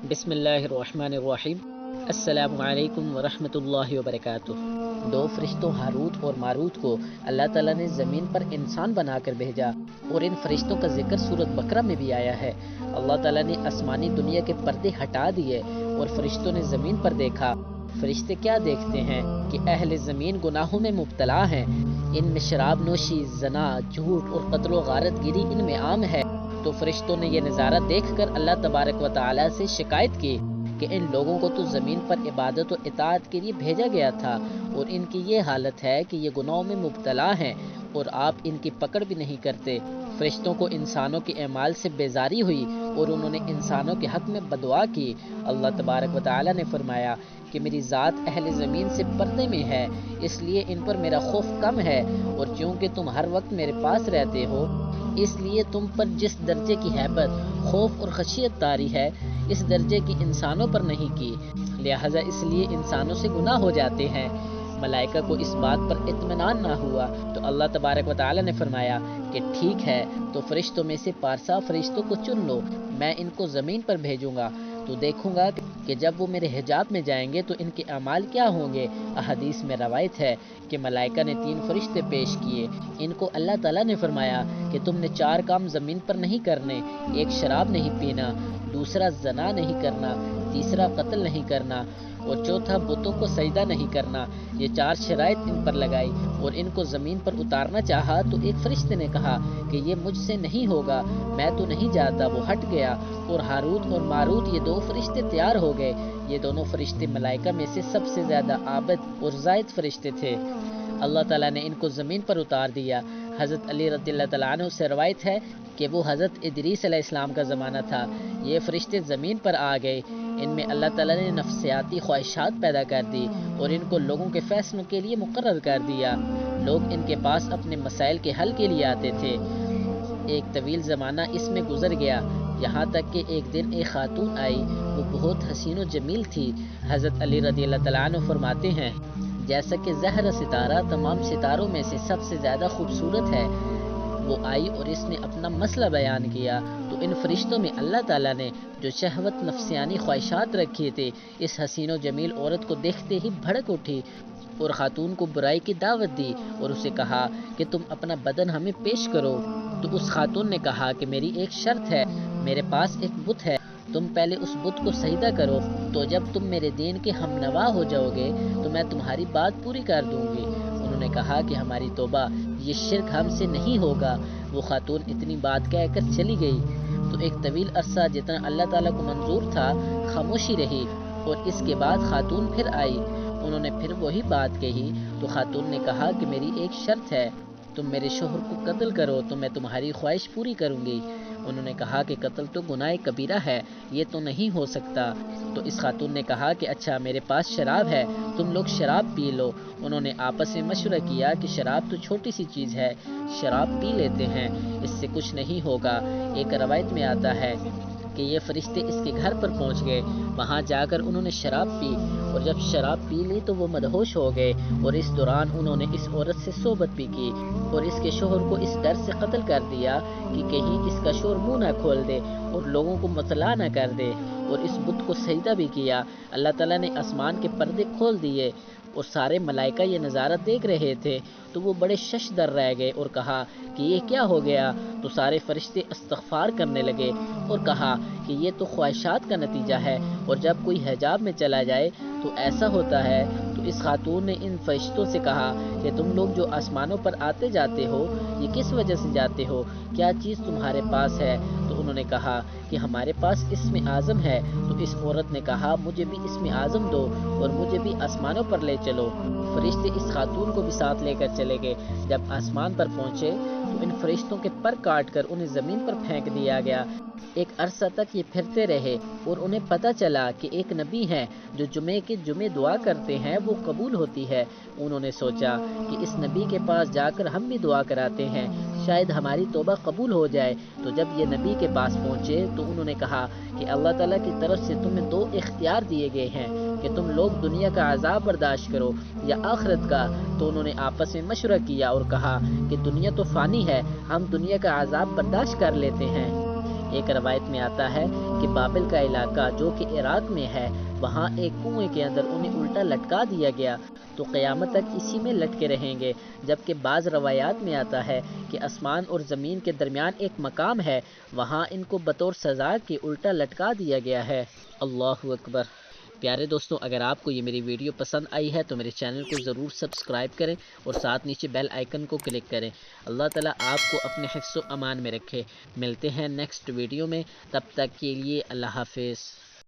بسم اللہ الرحمن الرحیم۔ السلام علیکم ورحمۃ اللہ وبرکاتہ۔ دو فرشتوں ہاروت اور ماروت کو اللہ تعالیٰ نے زمین پر انسان بنا کر بھیجا، اور ان فرشتوں کا ذکر سورۃ بقرہ میں بھی آیا ہے۔ اللہ تعالیٰ نے آسمانی دنیا کے پردے ہٹا دیے اور فرشتوں نے زمین پر دیکھا۔ فرشتے کیا دیکھتے ہیں کہ اہل زمین گناہوں میں مبتلا ہیں، ان میں شراب نوشی، زنا، جھوٹ اور قتل و غارت گیری ان میں عام ہے۔ تو فرشتوں نے یہ نظارہ دیکھ کر اللہ تبارک و تعالیٰ سے شکایت کی کہ ان لوگوں کو تو زمین پر عبادت و اطاعت کے لیے بھیجا گیا تھا، اور ان کی یہ حالت ہے کہ یہ گناہوں میں مبتلا ہیں اور آپ ان کی پکڑ بھی نہیں کرتے۔ فرشتوں کو انسانوں کے اعمال سے بیزاری ہوئی اور انہوں نے انسانوں کے حق میں بددعا کی۔ اللہ تبارک و تعالیٰ نے فرمایا کہ میری ذات اہل زمین سے پردے میں ہے، اس لیے ان پر میرا خوف کم ہے، اور چونکہ تم ہر وقت میرے پاس رہتے ہو، اس لیے تم پر جس درجے کی ہیبت، خوف اور خشیت طاری ہے، اس درجے کی انسانوں پر نہیں کی، لہذا اس لیے انسانوں سے گناہ ہو جاتے ہیں۔ ملائکہ کو اس بات پر اطمینان نہ ہوا تو اللہ تبارک و تعالیٰ نے فرمایا کہ ٹھیک ہے، تو فرشتوں میں سے پارسا فرشتوں کو چن لو، میں ان کو زمین پر بھیجوں گا، تو دیکھوں گا کہ جب وہ میرے حجاب میں جائیں گے تو ان کے اعمال کیا ہوں گے۔ احادیث میں روایت ہے کہ ملائکہ نے 3 فرشتے پیش کیے، ان کو اللہ تعالیٰ نے فرمایا کہ تم نے 4 کام زمین پر نہیں کرنے، ایک شراب نہیں پینا، دوسرا زنا نہیں کرنا، تیسرا قتل نہیں کرنا، اور چوتھا بتوں کو سجدہ نہیں کرنا۔ یہ 4 شرائط ان پر لگائی اور ان کو زمین پر اتارنا چاہا تو ایک فرشتے نے کہا کہ یہ مجھ سے نہیں ہوگا، میں تو نہیں جاتا، وہ ہٹ گیا، اور ہاروت اور ماروت یہ 2 فرشتے تیار ہو گئے۔ یہ دونوں فرشتے ملائکہ میں سے سب سے زیادہ عابد اور زاہد فرشتے تھے۔ اللہ تعالیٰ نے ان کو زمین پر اتار دیا۔ حضرت علی رضی اللہ تعالیٰ عنہ سے روایت ہے کہ وہ حضرت ادریس علیہ السلام کا زمانہ تھا، یہ فرشتے زمین پر آ گئے، ان میں اللہ تعالیٰ نے نفسیاتی خواہشات پیدا کر دی اور ان کو لوگوں کے فیصلوں کے لیے مقرر کر دیا۔ لوگ ان کے پاس اپنے مسائل کے حل کے لیے آتے تھے۔ ایک طویل زمانہ اس میں گزر گیا، یہاں تک کہ ایک دن ایک خاتون آئی، وہ بہت حسین و جمیل تھی۔ حضرت علی رضی اللہ تعالیٰ عنہ فرماتے ہیں جیسا کہ زہرہ ستارہ تمام ستاروں میں سے سب سے زیادہ خوبصورت ہے۔ وہ آئی اور اس نے اپنا مسئلہ بیان کیا تو ان فرشتوں میں اللہ تعالیٰ نے جو شہوت نفسیانی خواہشات رکھے تھے، اس حسین و جمیل عورت کو دیکھتے ہی بھڑک اٹھی اور خاتون کو برائی کی دعوت دی اور اسے کہا کہ تم اپنا بدن ہمیں پیش کرو۔ تو اس خاتون نے کہا کہ میری ایک شرط ہے، میرے پاس ایک بت ہے، تم پہلے اس بت کو سجدہ کرو، تو جب تم میرے دین کے ہم نوا ہو جاؤ گے تو میں تمہاری بات پوری کر دوں گی۔ انہوں نے کہا کہ ہماری توبہ، یہ شرک ہم سے نہیں ہوگا۔ وہ خاتون اتنی بات کہہ کر چلی گئی تو ایک طویل عرصہ جتنا اللہ تعالیٰ کو منظور تھا خاموشی رہی، اور اس کے بعد خاتون پھر آئی، انہوں نے پھر وہی بات کہی تو خاتون نے کہا کہ میری ایک شرط ہے، تم میرے شوہر کو قتل کرو تو میں تمہاری خواہش پوری کروں گی۔ انہوں نے کہا کہ قتل تو گناہ کبیرہ ہے، یہ تو نہیں ہو سکتا۔ تو اس خاتون نے کہا کہ اچھا میرے پاس شراب ہے، تم لوگ شراب پی لو۔ انہوں نے آپس میں مشورہ کیا کہ شراب تو چھوٹی سی چیز ہے، شراب پی لیتے ہیں، اس سے کچھ نہیں ہوگا۔ ایک روایت میں آتا ہے کہ یہ فرشتے اس کے گھر پر پہنچ گئے، وہاں جا کر انہوں نے شراب پی، اور جب شراب پی لی تو وہ مدہوش ہو گئے، اور اس دوران انہوں نے اس عورت سے صحبت بھی کی اور اس کے شوہر کو اس ڈر سے قتل کر دیا کہ کہیں اس کا شوہر منہ نہ کھول دے اور لوگوں کو مطلع نہ کر دے، اور اس بت کو سجدہ بھی کیا۔ اللہ تعالیٰ نے آسمان کے پردے کھول دیے اور سارے ملائکہ یہ نظارہ دیکھ رہے تھے تو وہ بڑے ششدر رہ گئے اور کہا کہ یہ کیا ہو گیا؟ تو سارے فرشتے استغفار کرنے لگے اور کہا کہ یہ تو خواہشات کا نتیجہ ہے، اور جب کوئی حجاب میں چلا جائے تو ایسا ہوتا ہے۔ تو اس خاتون نے ان فرشتوں سے کہا کہ تم لوگ جو آسمانوں پر آتے جاتے ہو، یہ کس وجہ سے جاتے ہو؟ کیا چیز تمہارے پاس ہے؟ تو انہوں نے کہا کہ ہمارے پاس اسم اعظم ہے۔ تو اس عورت نے کہا مجھے بھی اسم اعظم دو اور مجھے بھی آسمانوں پر لے چلو۔ فرشتے اس خاتون کو بھی ساتھ لے کر چلے گئے۔ جب آسمان پر پہنچے تو ان فرشتوں کے پر کاٹ کر انہیں زمین پر پھینک دیا گیا۔ ایک عرصہ تک یہ پھرتے رہے اور انہیں پتہ چلا کہ ایک نبی ہیں جو جمعے کے جمعے دعا کرتے ہیں وہ قبول ہوتی ہے۔ انہوں نے سوچا کہ اس نبی کے پاس جا کر ہم بھی دعا کراتے ہیں، شاید ہماری توبہ قبول ہو جائے۔ تو جب یہ نبی کے پاس پہنچے تو انہوں نے کہا کہ اللہ تعالیٰ کی طرف سے تمہیں 2 اختیار دیے گئے ہیں کہ تم لوگ دنیا کا عذاب برداشت کرو یا آخرت کا۔ تو انہوں نے آپس میں مشورہ کیا اور کہا کہ دنیا تو فانی ہے، ہم دنیا کا عذاب برداشت کر لیتے ہیں۔ ایک روایت میں آتا ہے کہ بابل کا علاقہ جو کہ عراق میں ہے، وہاں ایک کنویں کے اندر انہیں الٹا لٹکا دیا گیا تو قیامت تک اسی میں لٹکے رہیں گے، جبکہ بعض روایات میں آتا ہے کہ آسمان اور زمین کے درمیان ایک مقام ہے، وہاں ان کو بطور سزا کے الٹا لٹکا دیا گیا ہے۔ اللہ اکبر۔ پیارے دوستوں، اگر آپ کو یہ میری ویڈیو پسند آئی ہے تو میرے چینل کو ضرور سبسکرائب کریں اور ساتھ نیچے بیل آئیکن کو کلک کریں۔ اللہ تعالیٰ آپ کو اپنے حفظ و امان میں رکھے۔ ملتے ہیں نیکسٹ ویڈیو میں، تب تک کے لیے اللہ حافظ۔